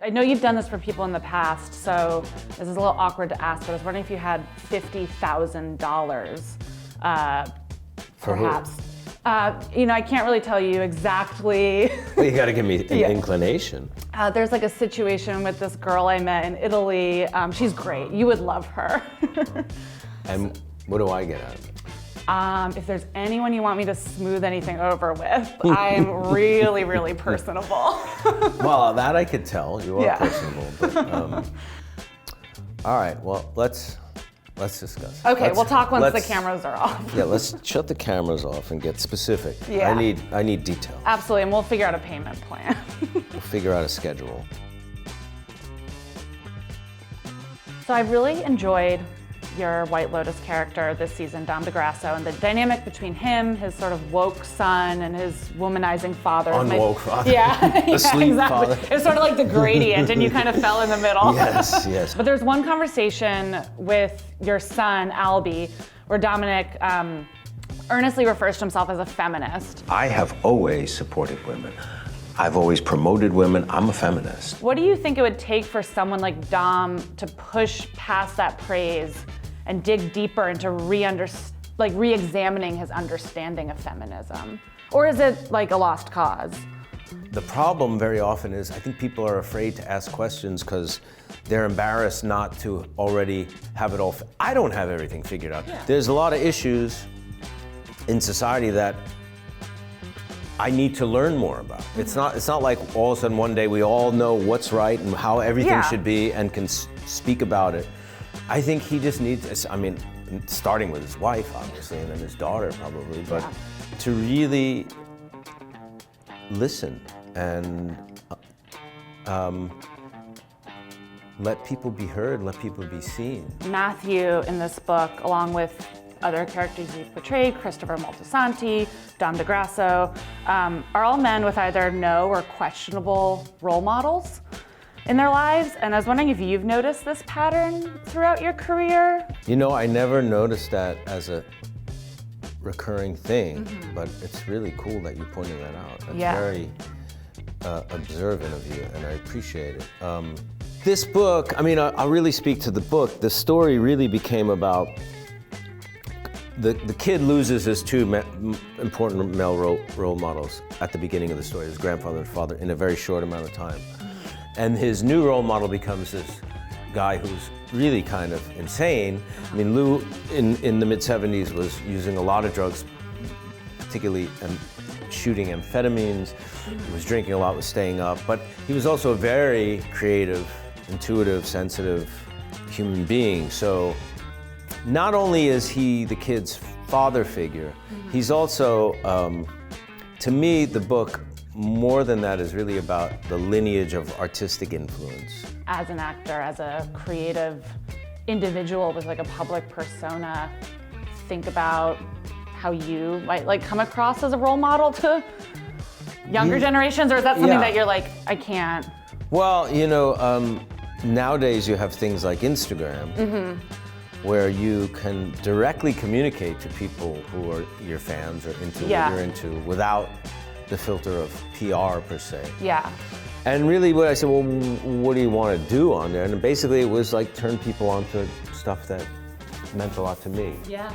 I know you've done this for people in the past, so this is a little awkward to ask, but I was wondering if you had $50,000, For perhaps. who? I can't really tell you exactly. Well, you got to give me an inclination. There's like a situation with this girl I met in Italy. She's great. You would love her. And what do I get out of it? If there's anyone you want me to smooth anything over with, I'm really, really personable. Well, that I could tell. You are Yeah. personable. But, all right. Well, let's discuss. Okay, we'll talk once the let's- cameras are off. Yeah, let's shut the cameras off and get specific. Yeah. I need detail. Absolutely, and we'll figure out a payment plan. We'll figure out a schedule. So I really enjoyed your White Lotus character this season, Dom DeGrasso, and the dynamic between him, his sort of woke son, and his womanizing father. Unwoke father. Yeah, Asleep exactly. father. It's sort of like the gradient, and you kind of fell in the middle. Yes, yes. But there's one conversation with your son, Albie, where Dominic earnestly refers to himself as a feminist. I have always supported women. I've always promoted women. I'm a feminist. What do you think it would take for someone like Dom to push past that praise and dig deeper into re-examining his understanding of feminism? Or is it like a lost cause? The problem very often is I think people are afraid to ask questions because they're embarrassed not to already have it all. I don't have everything figured out. Yeah. There's a lot of issues in society that I need to learn more about. It's not like all of a sudden one day we all know what's right and how everything Yeah. should be and can speak about it. I think he just needs, starting with his wife, obviously, and then his daughter probably, but to really listen and let people be heard, let people be seen. Matthew in this book, along with other characters you've portrayed, Christopher Moltisanti, Dom DeGrasso, are all men with either no or questionable role models in their lives. And I was wondering if you've noticed this pattern throughout your career? You know, I never noticed that as a recurring thing, but it's really cool that you pointed that out. That's very observant of you, and I appreciate it. This book, I'll really speak to the book. The story really became about the kid loses his two important male role models at the beginning of the story, his grandfather and father, in a very short amount of time. And his new role model becomes this guy who's really kind of insane. Lou in the mid-70s was using a lot of drugs, particularly shooting amphetamines. He was drinking a lot, was staying up, but he was also a very creative, intuitive, sensitive human being. So not only is he the kid's father figure, he's also, to me, the book, more than that, is really about the lineage of artistic influence. As an actor, as a creative individual with like a public persona, think about how you might come across as a role model to younger generations, or is that something that you're like, I can't? Well, nowadays you have things like Instagram, where you can directly communicate to people who are your fans or into what you're into without the filter of PR per se. Yeah. And really what I said, well, what do you want to do on there? And basically it was like turn people on to stuff that meant a lot to me. Yeah.